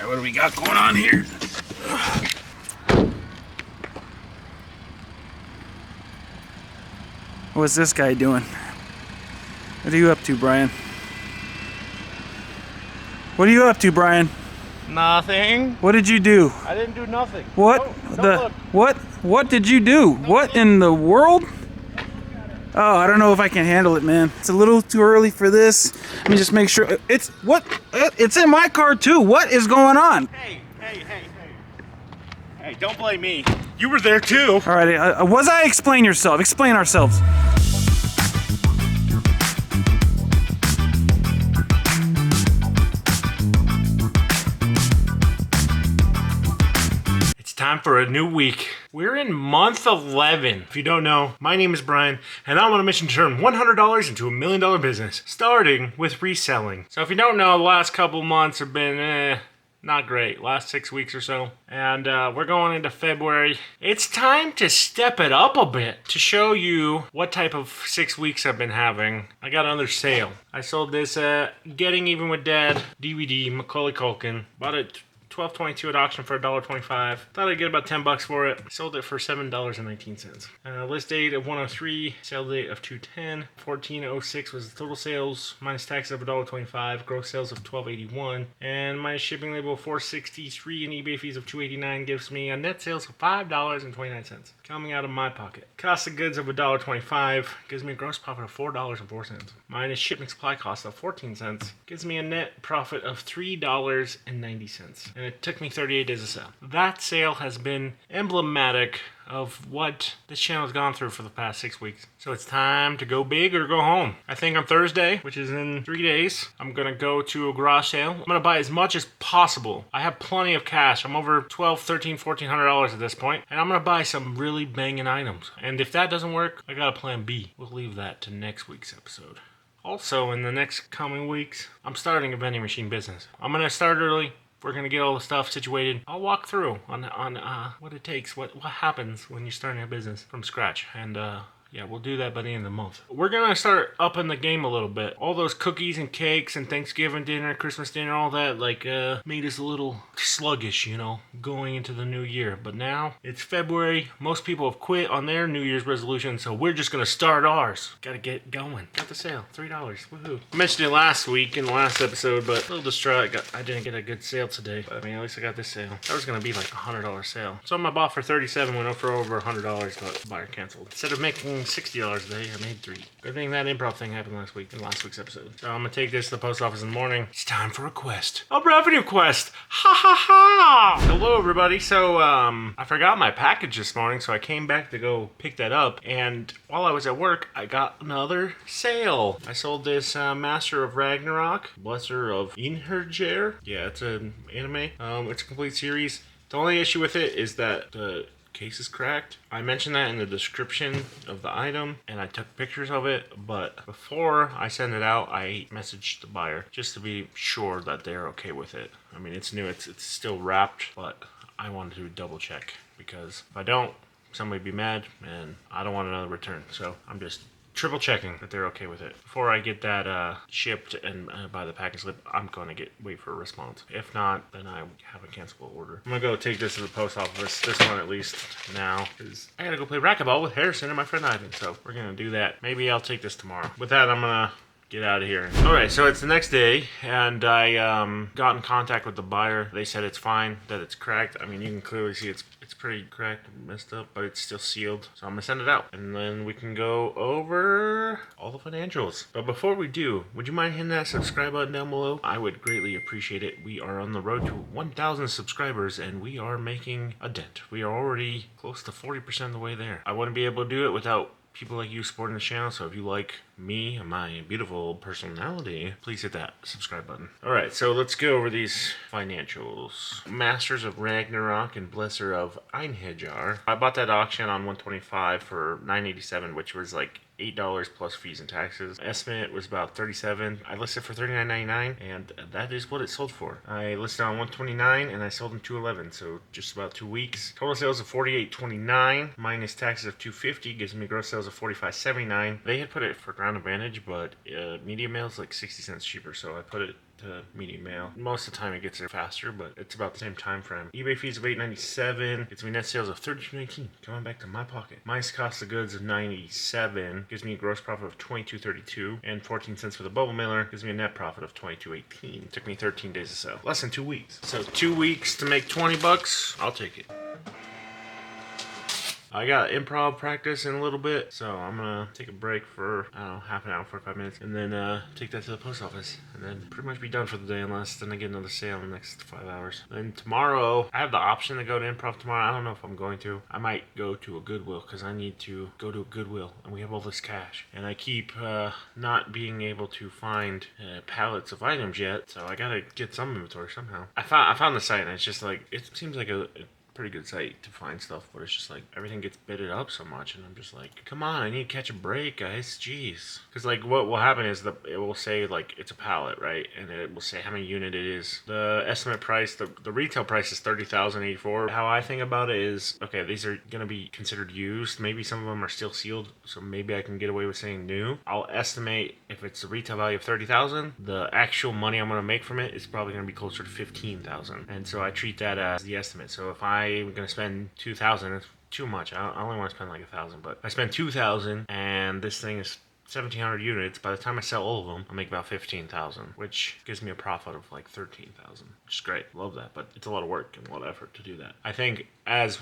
What do we got going on here? What's this guy doing? What are you up to, Brian? What are you up to, Brian? Nothing. What did you do? I didn't do nothing. What Don't look. What did you do? What in the world? Oh, I don't know if I can handle it, man. It's a little too early for this. Let me just make sure. It's in my car too. What is going on? Hey, don't blame me. You were there too. All right, explain yourself. Explain ourselves. Time for a new week. We're in month 11. If you don't know, my name is Brian, and I'm on a mission to turn $100 into $1 million business, starting with reselling. So if you don't know, the last couple months have been not great. Last 6 weeks or so. And we're going into February. It's time to step it up a bit to show you what type of 6 weeks I've been having. I got another sale. I sold this Getting Even with Dad DVD, Macaulay Culkin. Bought it $12.22 at auction for $1.25. Thought I'd get about $10 for it. Sold it for $7.19. List date of 103, sale date of 210. 1406 was the total sales minus taxes of $1.25. Gross sales of $12.81, and minus shipping label of $4.63 and eBay fees of $2.89 gives me a net sales of $5.29 coming out of my pocket. Cost of goods of $1.25 gives me a gross profit of $4.04. Minus shipping supply cost of 14 cents gives me a net profit of $3.90. And it took me 38 days to sell. That sale has been emblematic of what this channel's gone through for the past 6 weeks. So it's time to go big or go home. I think on Thursday, which is in 3 days, I'm gonna go to a garage sale. I'm gonna buy as much as possible. I have plenty of cash. I'm over $1,200, $1,300, $1,400 at this point, and I'm gonna buy some really banging items. And if that doesn't work, I got a plan B. We'll leave that to next week's episode. Also, in the next coming weeks, I'm starting a vending machine business. I'm gonna start early. We're gonna get all the stuff situated. I'll walk through on what it takes, what happens when you're starting a business from scratch, and yeah, we'll do that by the end of the month. We're gonna start upping the game a little bit. All those cookies and cakes and Thanksgiving dinner, Christmas dinner, all that, made us a little sluggish, going into the new year. But now it's February. Most people have quit on their New Year's resolution, so we're just gonna start ours. Gotta get going. Got the sale, $3. Woohoo! I mentioned it last week in the last episode, but a little distraught. I didn't get a good sale today. But at least I got this sale. That was gonna be like a $100 sale. Some I bought for $37 went up for over $100, but the buyer canceled. Instead of making $60 a day, I made $3. Good thing that improv thing happened last week in last week's episode. So I'm gonna take this to the post office in the morning. It's time for a quest. A revenue quest! Ha ha ha! Hello everybody. So I forgot my package this morning, so I came back to go pick that up, and while I was at work, I got another sale. I sold this Master of Ragnarok, Blesser of Einherjar. Yeah, it's an anime. It's a complete series. The only issue with it is that the case is cracked. I mentioned that in the description of the item, and I took pictures of it, but before I send it out, I messaged the buyer just to be sure that they're okay with it. I mean, it's new, it's still wrapped, but I wanted to double check, because if I don't, somebody be mad, and I don't want another return. So I'm just triple checking that they're okay with it. Before I get that shipped and buy the package slip, I'm going to wait for a response. If not, then I have a cancelable order. I'm going to go take this to the post office, this one at least now, because I got to go play racquetball with Harrison and my friend Ivan. So we're going to do that. Maybe I'll take this tomorrow. With that, I'm going to get out of here. Alright, so it's the next day, and I got in contact with the buyer. They said it's fine, that it's cracked. I mean, you can clearly see it's pretty cracked and messed up, but it's still sealed. So I'm gonna send it out, and then we can go over all the financials. But before we do, would you mind hitting that subscribe button down below? I would greatly appreciate it. We are on the road to 1,000 subscribers, and we are making a dent. We are already close to 40% of the way there. I wouldn't be able to do it without people like you supporting the channel, so if you like me and my beautiful personality, please hit that subscribe button. Alright, so let's go over these financials. Masters of Ragnarok and Blesser of Einherjar. I bought that at auction on 125 for $9.87, which was like $8 plus fees and taxes. Estimate was about $37. I listed for $39.99, and that is what it sold for. I listed on 129 and I sold in 211, so just about 2 weeks. Total sales of $48.29 minus taxes of $250 gives me gross sales of $45.79. They had put it for Ground Advantage, but media mail is like 60 cents cheaper, so I put it to medium mail. Most of the time it gets there faster, but it's about the same time frame. eBay fees of $8.97 gets me net sales of $32.19, coming back to my pocket. My cost of goods of $97 gives me a gross profit of $22.32, and 14 cents for the bubble mailer gives me a net profit of $22.18. Took me 13 days to sell, less than 2 weeks. So 2 weeks to make 20 bucks, I'll take it. I got improv practice in a little bit, so I'm gonna take a break for, I don't know, half an hour, 45 minutes, and then take that to the post office, and then pretty much be done for the day, unless then I get another sale in the next 5 hours. Then tomorrow, I have the option to go to improv tomorrow. I don't know if I'm going to. I might go to a Goodwill, because I need to go to a Goodwill, and we have all this cash. And I keep not being able to find pallets of items yet, so I gotta get some inventory somehow. I found the site, and it's just like, it seems like a pretty good site to find stuff, but it's just like everything gets bidded up so much, and I'm just like, come on, I need to catch a break, guys. Jeez. Because like what will happen is it will say like it's a pallet, right, and it will say how many unit it is. The estimate price, the retail price is $30,084. How I think about it is, okay, these are gonna be considered used. Maybe some of them are still sealed, so maybe I can get away with saying new. I'll estimate if it's a retail value of $30,000, the actual money I'm gonna make from it is probably gonna be closer to $15,000, and so I treat that as the estimate. So if I'm gonna spend $2,000, it's too much. I only want to spend like $1,000, but I spend $2,000, and this thing is 1,700 units. By the time I sell all of them, I'll make about 15,000, which gives me a profit of like 13,000, which is great. Love that, but it's a lot of work and a lot of effort to do that. I think as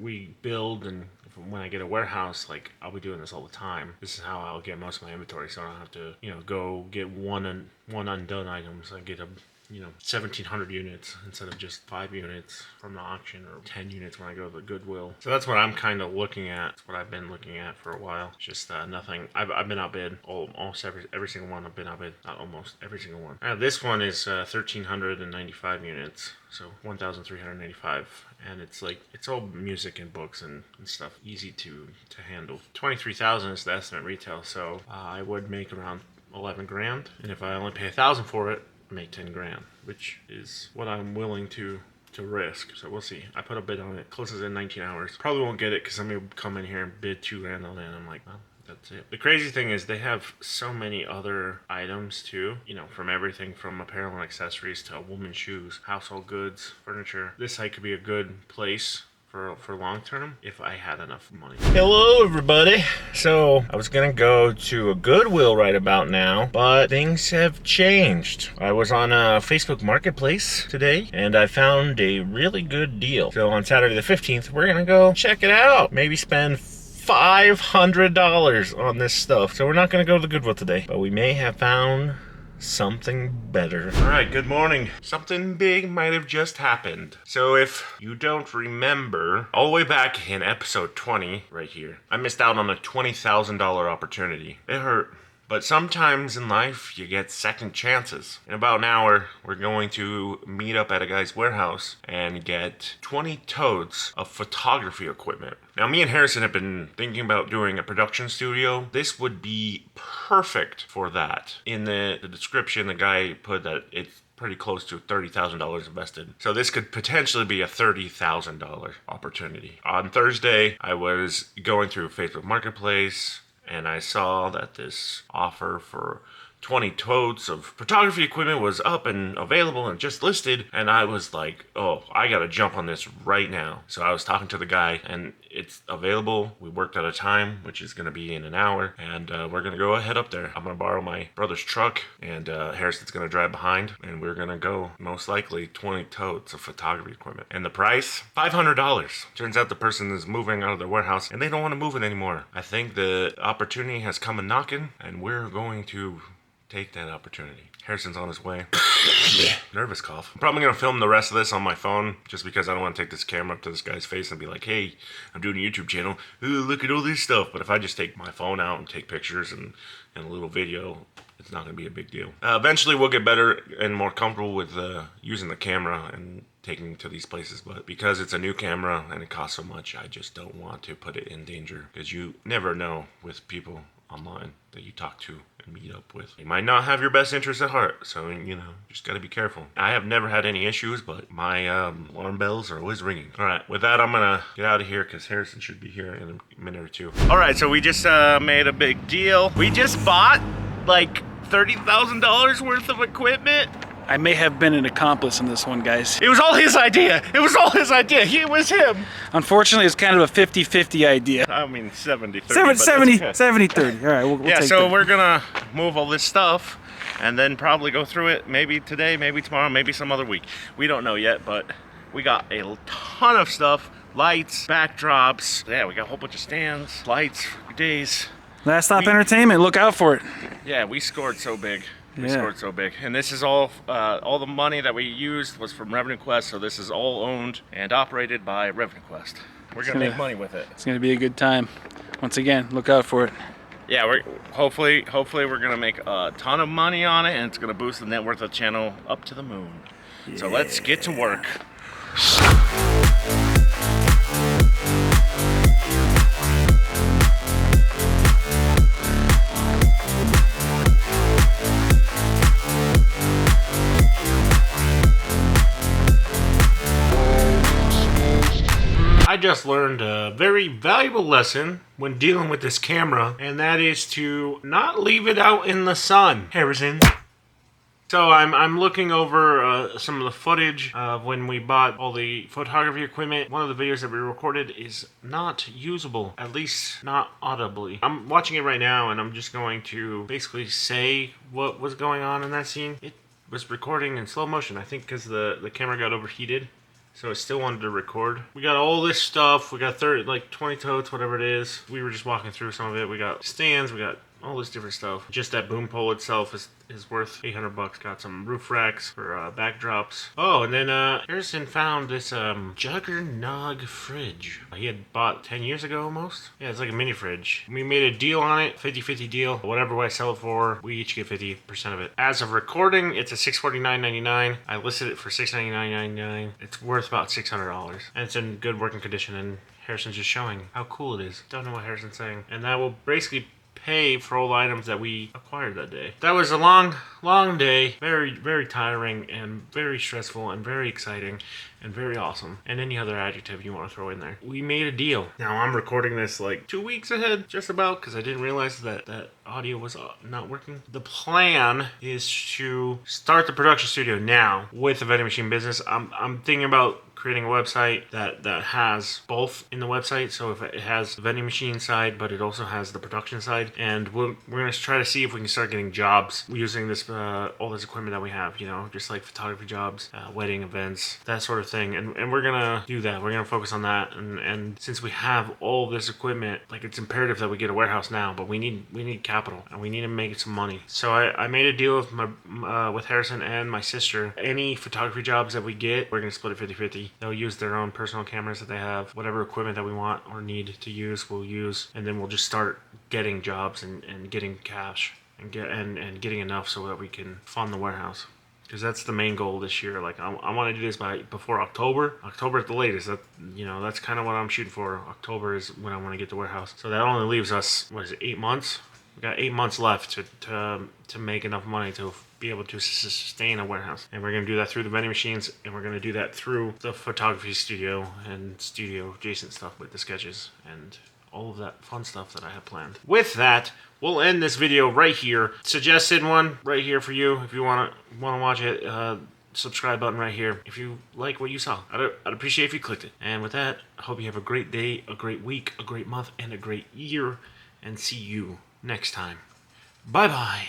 we build and when I get a warehouse, like I'll be doing this all the time. This is how I'll get most of my inventory, so I don't have to, go get one undone items. I get 1,700 units instead of just 5 units from the auction, or 10 units when I go to the Goodwill. So that's what I'm kind of looking at. That's what I've been looking at for a while. It's just nothing. I've been outbid almost every single one. I've been outbid, not almost every single one. This one is 1,395 units, so 1,385, and it's like it's all music and books and stuff, easy to handle. 23,000 is the estimate retail, so I would make around 11 grand, and if I only pay 1,000 for it, make 10 grand, which is what I'm willing to risk. So we'll see. I put a bid on it, closes in 19 hours. Probably won't get it because somebody will come in here and bid 2 grand on it, and I'm like, well, that's it. The crazy thing is they have so many other items too, from everything from apparel and accessories to women's shoes, household goods, furniture. This site could be a good place for long term if I had enough money. Hello everybody. So I was gonna go to a Goodwill right about now, but things have changed. I was on a Facebook Marketplace today and I found a really good deal. So on Saturday the 15th, we're gonna go check it out. Maybe spend $500 on this stuff. So we're not gonna go to the Goodwill today, but we may have found something better. All right, good morning. Something big might have just happened. So if you don't remember, all the way back in episode 20, right here, I missed out on a $20,000 opportunity. It hurt. But sometimes in life, you get second chances. In about an hour, we're going to meet up at a guy's warehouse and get 20 totes of photography equipment. Now, me and Harrison have been thinking about doing a production studio. This would be perfect for that. In the description, the guy put that it's pretty close to $30,000 invested. So this could potentially be a $30,000 opportunity. On Thursday, I was going through Facebook Marketplace, and I saw that this offer for 20 totes of photography equipment was up and available and just listed, and I was like, oh, I gotta jump on this right now. So I was talking to the guy, and it's available. We worked at a time, which is gonna be in an hour, and we're gonna go head up there. I'm gonna borrow my brother's truck, and Harrison's gonna drive behind, and we're gonna go, most likely, 20 totes of photography equipment. And the price? $500. Turns out the person is moving out of their warehouse, and they don't want to move it anymore. I think the opportunity has come a knocking, and we're going to take that opportunity. Harrison's on his way. Nervous cough. I'm probably going to film the rest of this on my phone just because I don't want to take this camera up to this guy's face and be like, hey, I'm doing a YouTube channel. Ooh, look at all this stuff. But if I just take my phone out and take pictures and a little video, it's not going to be a big deal. Eventually, we'll get better and more comfortable with using the camera and taking to these places. But because it's a new camera and it costs so much, I just don't want to put it in danger. Because you never know with people online that you talk to and meet up with. They might not have your best interests at heart, so just gotta be careful. I have never had any issues, but my alarm bells are always ringing. All right, with that, I'm gonna get out of here because Harrison should be here in a minute or two. All right, so we just made a big deal. We just bought like $30,000 worth of equipment. I may have been an accomplice in this one, guys. It was all his idea. It was all his idea. It was him. Unfortunately, it's kind of a 50-50 idea. I mean, 70-30. 70-30. All right, we'll yeah, take so that. we're gonna move all this stuff and then probably go through it maybe today, maybe tomorrow, maybe some other week. We don't know yet, but we got a ton of stuff. Lights, backdrops. Yeah, we got a whole bunch of stands, lights for days. Last Stop Entertainment, look out for it. Yeah, we scored so big. We Yeah. scored so big. And this is all the money that we used was from Revenue Quest, so this is all owned and operated by Revenue Quest. We're gonna make money with it. It's gonna be a good time. Once again, look out for it. Yeah, we're hopefully we're gonna make a ton of money on it, and it's gonna boost the net worth of the channel up to the moon. Yeah. So let's get to work. I just learned a very valuable lesson when dealing with this camera, and that is to not leave it out in the sun. Harrison. So I'm looking over some of the footage of when we bought all the photography equipment. One of the videos that we recorded is not usable, at least not audibly. I'm watching it right now, and I'm just going to basically say what was going on in that scene. It was recording in slow motion, I think because the camera got overheated. So I still wanted to record. We got all this stuff. We got 20 totes, whatever it is. We were just walking through some of it. We got stands. We got all this different stuff. Just that boom pole itself is worth $800. Got some roof racks for backdrops. Oh, and then Harrison found this Juggernog fridge. He had bought 10 years ago almost. Yeah, it's like a mini fridge. We made a deal on it, 50-50 deal. Whatever I sell it for, we each get 50% of it. As of recording, it's a $649.99. I listed it for $699.99. It's worth about $600. And it's in good working condition, and Harrison's just showing how cool it is. Don't know what Harrison's saying. And that will basically pay for all the items that we acquired that day. That was a long day, very, very tiring and very stressful and very exciting and very awesome. And any other adjective you want to throw in there. We made a deal. Now I'm recording this like 2 weeks ahead, just about, because I didn't realize that audio was not working. The plan is to start the production studio now with the vending machine business. I'm thinking about creating a website that has both in the website. So if it has the vending machine side, but it also has the production side, and we're gonna try to see if we can start getting jobs using this all this equipment that we have. You know, just like photography jobs, wedding events, that sort of thing. And we're gonna do that. We're gonna focus on that. And since we have all this equipment, like, it's imperative that we get a warehouse now. But we need capital, and we need to make some money. So I made a deal with with Harrison and my sister. Any photography jobs that we get, we're gonna split it 50-50. They'll use their own personal cameras that they have. Whatever equipment that we want or need to use, we'll use. And then we'll just start getting jobs and getting cash and getting enough so that we can fund the warehouse. Because that's the main goal this year. Like, I want to do this before October at the latest. That's kind of what I'm shooting for. October is when I want to get the warehouse. So that only leaves us, 8 months? We got 8 months left to make enough money to be able to sustain a warehouse. And we're going to do that through the vending machines, and we're going to do that through the photography studio and studio adjacent stuff with the sketches and all of that fun stuff that I have planned. With that, we'll end this video right here. Suggested one right here for you if you want to watch it. Subscribe button right here if you like what you saw. I'd appreciate if you clicked it. And with that, I hope you have a great day, a great week, a great month, and a great year. And see you next time. Bye-bye.